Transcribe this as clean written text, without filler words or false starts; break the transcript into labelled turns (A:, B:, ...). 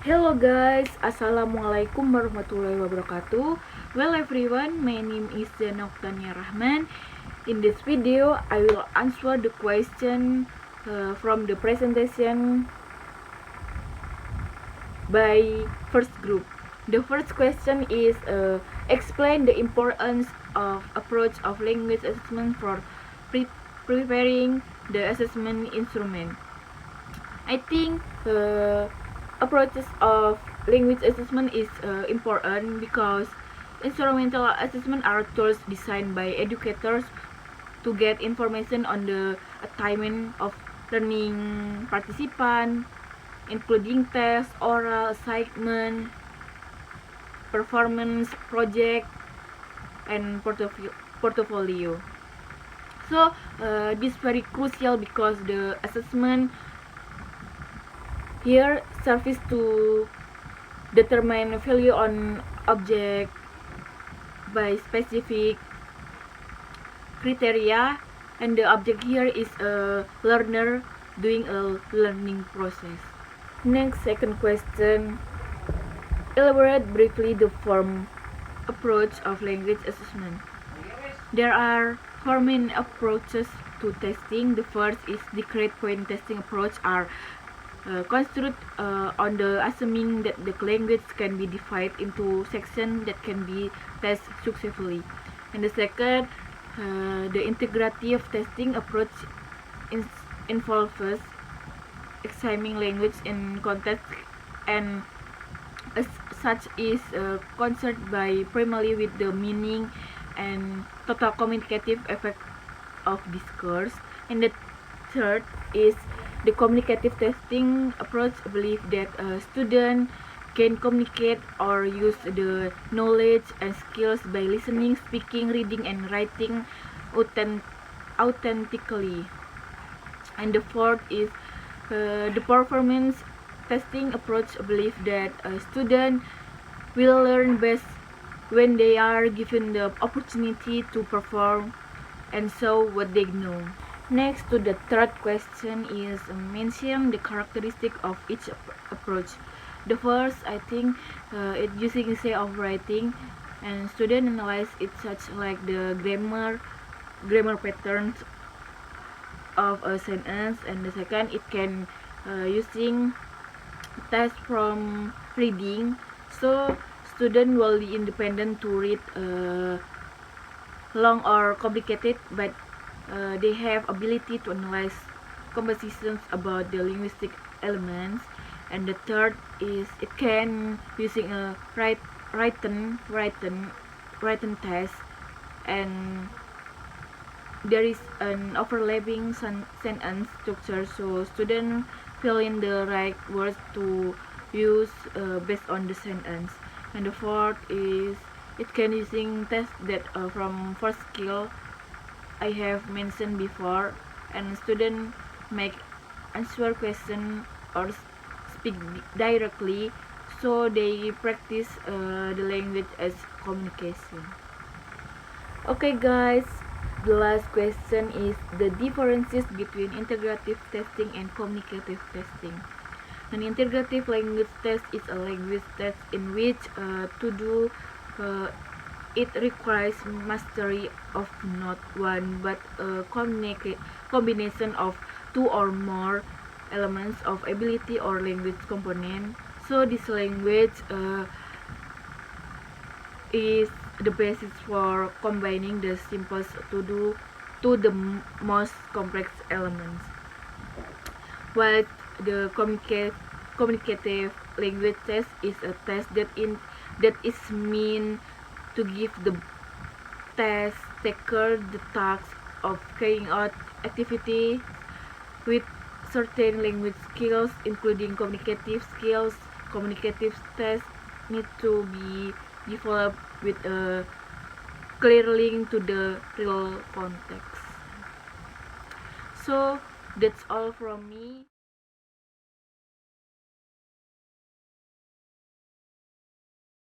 A: Hello guys, Assalamualaikum warahmatullahi wabarakatuh. Well everyone, my name is Zanoktania Rahman. In this video, I will answer the question from the presentation by first group. The first question is explain the importance of approach of language assessment for preparing the assessment instrument. I think approaches of language assessment is important because instrumental assessment are tools designed by educators to get information on the attainment of learning participant, including tests, oral assignment, performance project, and portfolio. So this is very crucial because the assessment here serves to determine value on object by specific criteria, and the object here is a learner doing a learning process. Next, second question, elaborate briefly the form approach of language assessment. There are four main approaches to testing. The first is discrete point testing approach are construct on the assuming that the language can be divided into sections that can be tested successfully. And the second, the integrative testing approach involves examining language in context and as such is concerned by primarily with the meaning and total communicative effect of discourse. And the third is the communicative testing approach believes that a student can communicate or use the knowledge and skills by listening, speaking, reading, and writing authentically. And the fourth is the performance testing approach believes that a student will learn best when they are given the opportunity to perform and show what they know. Next to the third question is mention the characteristic of each approach. The first, I think, it using essay of writing, and student analyze it such like the grammar patterns of a sentence. And the second, it can using test from reading, so student will be independent to read long or complicated, but they have ability to analyze compositions about the linguistic elements. And the third is it can using a written test, and there is an overlapping sentence structure, so student fill in the right words to use based on the sentence. And the fourth is it can using test that from first skill I have mentioned before, and student make answer question or speak directly, so they practice the language as communication. Okay guys, the last question is the differences between integrative testing and communicative testing. An integrative language test is a language test in which to do it requires mastery of not one but a combination of two or more elements of ability or language component. So this language is the basis for combining the simplest to the most complex elements. While the communicative language test is a test that is meant to give the test taker the task of carrying out activity with certain language skills, including communicative skills. Communicative tests need to be developed with a clear link to the real context. So that's all from me.